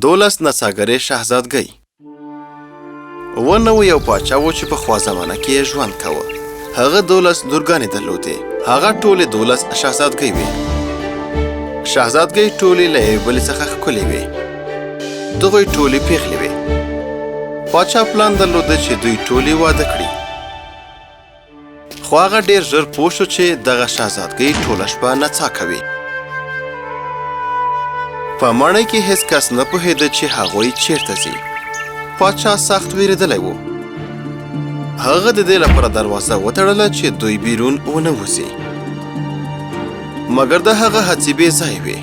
دولس نڅاګرې شهزادګۍ. ونه یو پاچا و چې په خوا زمانه کې ژوند کاوه. هغه 12 لورګانې درلودې. هغه ټولې 12 شهزادګۍ وې. شهزادګۍ ټولې له یوې بلې څخه ښکلې وې. دغوی ټولې پیغلې وې. پاچا پلان درلوده چې دوی ټولې واده کړي. خو هغه ډېر ژر پوه شو چې دغه شهزادګۍ ټوله شپه نڅا کوي. په ماڼۍ کې هیڅ کس نه پوهېده چې هغوی چیرته ځي. پاچا سخت وېرېدلی و. هغه د دې لپاره دروازه وتړله چې دوی بیرون ونه وځي. مګر د هغه هڅې بې ځایه وې.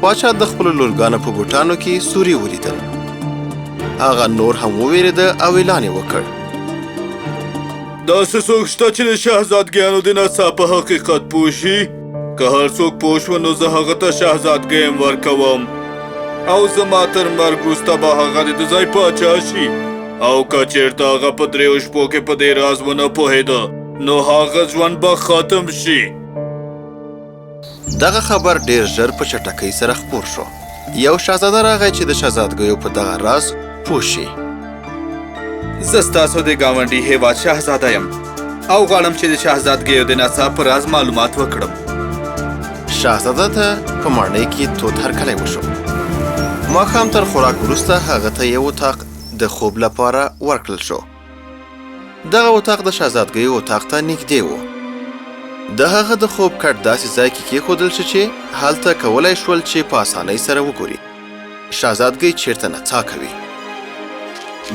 پاچا د خپلو لورګانو په بوټانو کې سوري ولیدل. هغه نور هم ووېرېده او اعلان یې وکړ: داسې څوک شته چې د شهزادګیانو د نڅا په حقیقت پوه شي؟ که هر څوک پوه شو نو زه هغه ته شهزادګۍ ورکوم او زما تر مرګ وروسته به هغه د ځای پاچا شي. او که چېرته هغه په 3 شپو کې په دې راز ونه پوهېده نو هغه ژوند به ختم شي. دغه خبر ډېر ژر په چټکۍ سره خپور شو. یو شهزاده راغی چې د شهزادګیو په دغه راز پوه شي. زه ستاسو د ګاونډي هېواد شهزاده یم او غواړم چې د شهزادګیو د نڅا په راز معلومات وکړم. شهزاده ته په ماڼۍ کې تود هرکلی وشو. ماښام تر خوراک وروسته هغه ته یو اتاق د خوب لپاره ورکړل شو. دغه اتاق د شهزادګیو اتاق ته نږدې و. د هغه د خوب کټ داسې ځای کې کېښودل شو چې هلته کولی شول چې په اسانۍ سره وګوري شهزادګۍ چیرته نڅا کوي.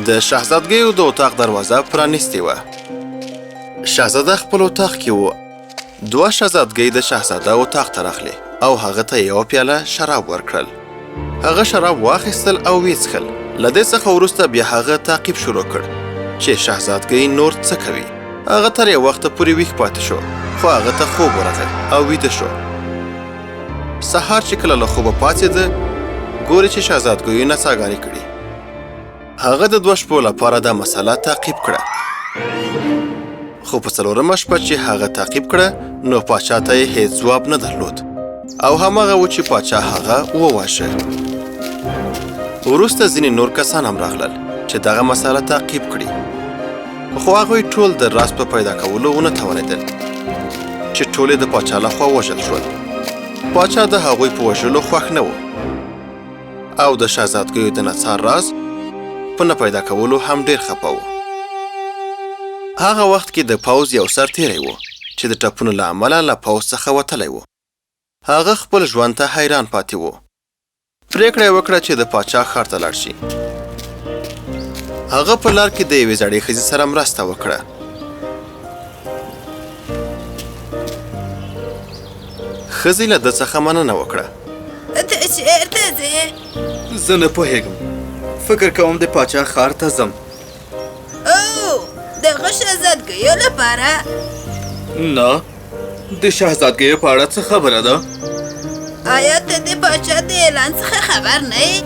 د شهزادګیو د اتاق دروازه پرانیستې وه. شهزاده خپل اتاق کې و. 2 شهزادګۍ د شهزاده اتاق ته راغلې او هغه ته یوه پیاله شراب ورکړل. هغه شراب واخیستل او ویې څښل. له دې څخه وروسته بیا هغه تعقیب شروع کړ چې شهزادګۍ نور څه کوي. هغه تر یو وخته پورې ویښ پاتې شو خو هغه ته خوب ورغی او ویده شو. سهار چې کله له خوبه پاڅېده ګوري چې شهزادګیو نڅاګانې کړي. هغه د 2 شپو لپاره دا مسله تعقیب کړه. خو په 4مه شپه چې هغه تعقیب کړه نو پاچا ته یې هیڅ ځواب نه درلود او هماغه و چې پاچا هغه وواژه. وروسته ځینې نور کسان هم راغلل چې دغه مسله تعقیب کړي. خو هغوی ټول د راز په پیدا کولو ونه توانېدل چې ټولې د پاچا لخوا وژل شول. پاچا د هغوی په وژلو خوښ نه و او د شهزادګیو د نڅا راز په نه پیدا کولو هم ډېر خفه و. هغه وخت کې د پوځ یو سرتیری و چې د ټپونو له امله له پوځ څخه وتلی و. هغه خپل ژوند ته حیران پاتې و. پریکړه یې وکړه چې د پاچا ښار ته لاړ شي. هغه په لار کې د یوې زړې ښځې سره مرسته وکړه. ښځې له ده څخه مننه وکړه. ته چېرته ځې؟ زه نه پوهېږم. فکر کوم د پاچا ښار ته ځم. او دغه شهزادګیو لپاره؟ نه، د شهزادګیو په اړه څه خبره ده؟ آیا ته د پاچا د اعلان څخه خبر نه یې؟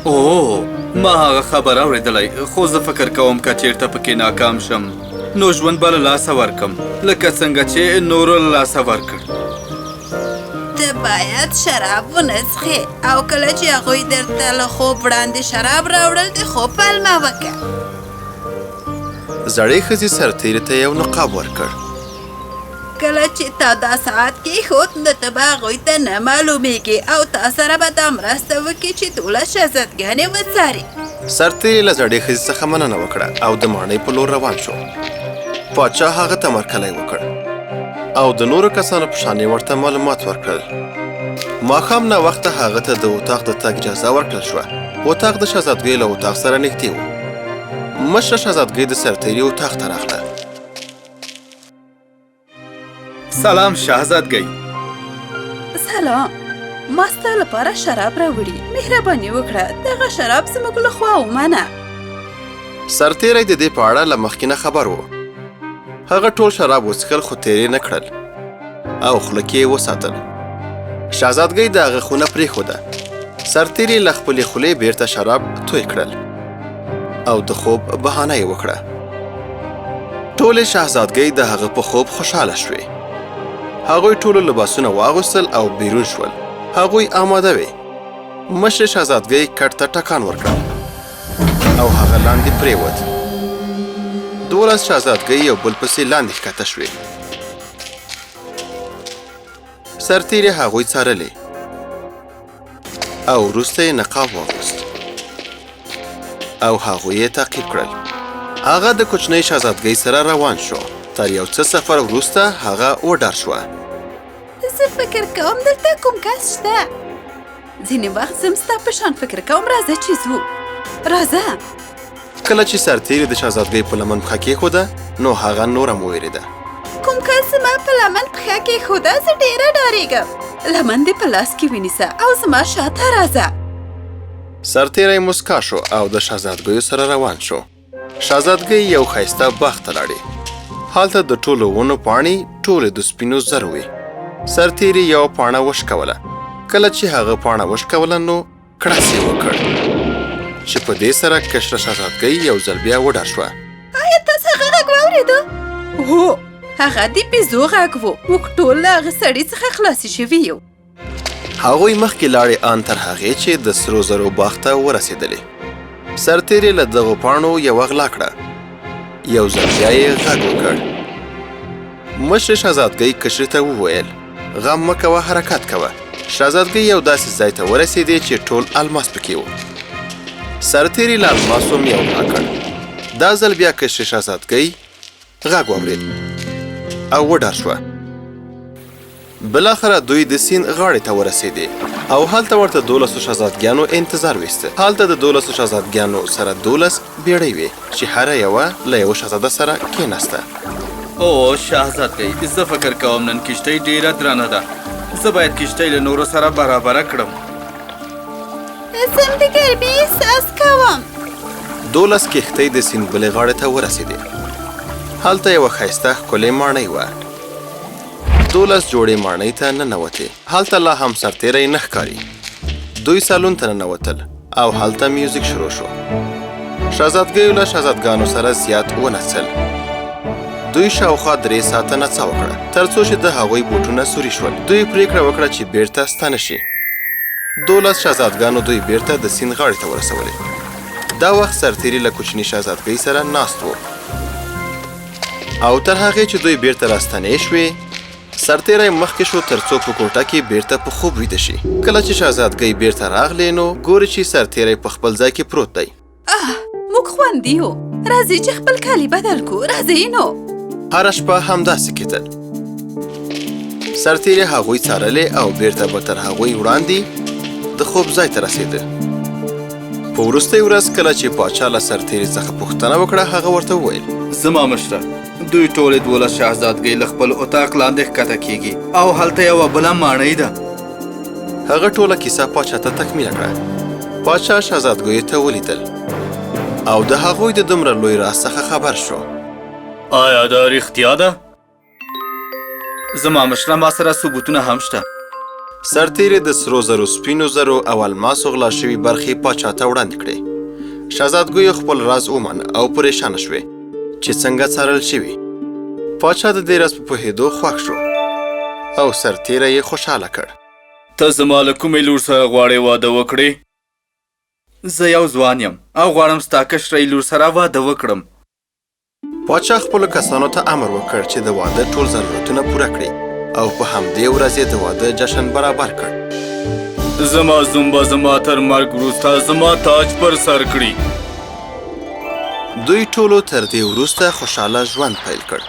اوه، ما هغه خبر اورېدلی خو زه فکر کوم که چېرته پکې ناکام شم نو ژوند به له لاسه ورکم لکه څنګه چې نورو له لاسه ورکړ. ته باید شراب ونه څښې او کله چې هغوی درته له خوب وړاندې شراب راوړل د خوب پلمه وکړه. زړې ښځې سرتیري ته یو نقاب ورکړ. کله چې تا دا ساعت کېښود نو ته به هغوی ته نه معلومېږي او تا سره به دا مرسته وکړي چې ټوله شهزادګانې وڅاري. سرتیري له زړې ښځې څخه مننه وکړه او د ماڼۍ په لور روان شو. پاچا هغه ته مرکلی وکړ او د نورو کسانو په شان یې ورته معلومات ورکړل. ماښام ناوخته هغه ته د اتاق د تګ اجازه ورکړل شوه. اتاق د شهزادګۍ له اتاق سره نږدې و. مشره شهزادګۍ د سرتیري اتاق ته راغله. سلام شهزادګۍ. سلام، ما ستا لپاره شراب راوړي. مهرباني وکړه دغه شراب زموږ له خوا ومنه. سرتیری د دې په اړه له مخکې نه خبر و. هغه ټول شراب وڅښل خو تیرې نه کړل او خوله کې یې وساتل. شهزادګۍ د هغه خونه پرېښوده. سرتیري له خپلې خولې بیرته شراب توی کړل او د خوب بهانه یې وکړه. ټولې شهزادګۍ د هغه په خوب خوشحاله شوې. هغوی ټولو لباسونه واغوستل او بیرون شول. هغوی آماده وي. مشر شهزادګۍ کټ ته ټکان ورکړ او هغه لاندې پریوت. 12 شهزادګۍ یو بل پسې لاندې ښکته شوې. سرتیري هغوی څارلې او وروسته یې نقاب واغوست او هغوی یې تعقیب کړل. هغه د کوچنۍ شهزادګۍ سره روان شو. تر یو څه سفر وروسته هغه وډار شوه. زه فکر کوم دلته کوم کس شته. ځینې وخت زه ستا په شان فکر کوم. راځه چې ځو. راځه. کله چې سرتیري د شهزادګۍ په لمن پښه کېښوده نو هغه نوره هم وویرېده. کوم کس زما په لمن پښه کېښوده؟ زه ډېره ډارېږم. لمن دې په لاس کې ونیسه او زما شاته راځه. سرتیری مسکا شو او د شهزادګیو سره روان شو. شهزادګۍ یو ښایسته باغ ته لاړې. هلته د ټولو ونو پاڼې ټولې د سپینو زرو وې. سرتیري یو پاڼه وشکوله. کله چې هغه پاڼه وشکوله نو کړس یې وکړ چې په دې سره کشره شهزادګۍ یو ځل بیا وډار شوه. آیا تاسو هغه غږ واورېده؟ هو، هغه د بیزو غږ و. موږ ټول له هغه سړي څخه خلاصې شوي یو. هغوی مخکې لاړې ان تر هغې چې د سرو زرو باغ ته ورسېدلې. سرتیري له دغو پاڼو یوه غلا کړه. یو ځل بیا یې غږ وکړ. مشر شهزادګۍ کشري ته وویل غم مه کوه، حرکت کوه. شهزادګۍ یو داسې ځای ته ورسېدې چې ټول الماس پکې و. سرتیري له الماسو هم یو غلا کړ. دا ځل بیا کشري شهزادګۍ غږ واورېد او وډار شوه. بالاخره دوی د سیند غاړې ته ورسېدې او هلته ورته 12 شهزادګیانو انتظار ویسته. هلته د 12 شهزادګیانو سره 12 بیړۍ وې چې هره یوه له یو شهزاده سره کېناسته. او شهزادګۍ، زه فکر کوم نن کشتۍ ډېره درنه ده. زه باید کشتۍ له نورو سره برابره کړم. زه هم د ګرمۍ احساس کوم. 12 کښتۍ د سیند بلې غاړې ته ورسېدې. هلته یوه ښایسته ښکلې ماڼۍ وه. 12 جوړې ماڼۍ ته ننوتې. هلته لا هم سرتیری نه ښکاري. دوی سالون ته ننوتل او هلته میوزیک شروع شو. شهزادګیو له شهزادګانو سره زیات ونڅل. دوی شاوخوا 3 ساعته نڅا وکړه تر څو چې د هغوی بوټونه سوري شول. دوی پریکړه وکړه چې بیرته ستانه شي. 12 شهزادګانو دوی بیرته د سیند غاړې ته ورسولې. دا وخت سرتیري له کوچني شهزادګۍ سره ناست و او تر هغې چې دوی بیرته راستنې شوې سرتیری مخکې شو تر څو په کوټه کې بیرته په خوب ویده شي. کله چې شهزادګۍ بیرته راغلې نو ګوري چې سرتیری په خپل ځای کې پروت دی. موږ خوندي یو. راځئ چې خپل کالي بدل کړو. راځئ نو. هره شپه همداسې کېدل. سرتیری هغوی څارلې او بیرته به تر هغوی وړاندې د خوب ځای ته رسېده. په وروستۍ ورځ کله چې پاچا له سرتیري څخه پوښتنه وکړه هغه ورته وویل زما مشره، دوی ټولې 12 شهزادګۍ له خپل اتاق لاندې ښکته کیږي او هلته یوه بله ماڼۍ ده. هغه ټوله کیسه پاچا ته تکمیله کړه. پاچا شهزادګیو ته ولیدل او د هغوی د دومره لوی راز څخه خبر شو. آیا دا رښتیا ده؟ زما مشره، ما سره ثبوتونه هم شته. سرتیري د سرو زرو، سپینو زرو او الماسو غلا شوي برخې پاچا ته وړاندې کړې. شهزادګیو خپل راز ومانه او پریشانه شوې چې څنګه څارل شوي. پاچا د دې راز په پوهېدو خوښ شو او سرتیری یې خوشحاله کړ. ته زما له کومې لور سره غواړې واده وکړې؟ زه یو ځوان یم او غواړم ستا کشرۍ لور سره واده وکړم. پاچا خپلو کسانو ته امر وکړ چې د واده ټول ضرورتونه پوره کړي او په همدې ورځ یې د واده جشن برابر کړ. زما زوم به زما تر مرګ وروسته زما تاج پر سر کړي. دوی ټولو تر دې وروسته خوشحاله ژوند پیل کړ.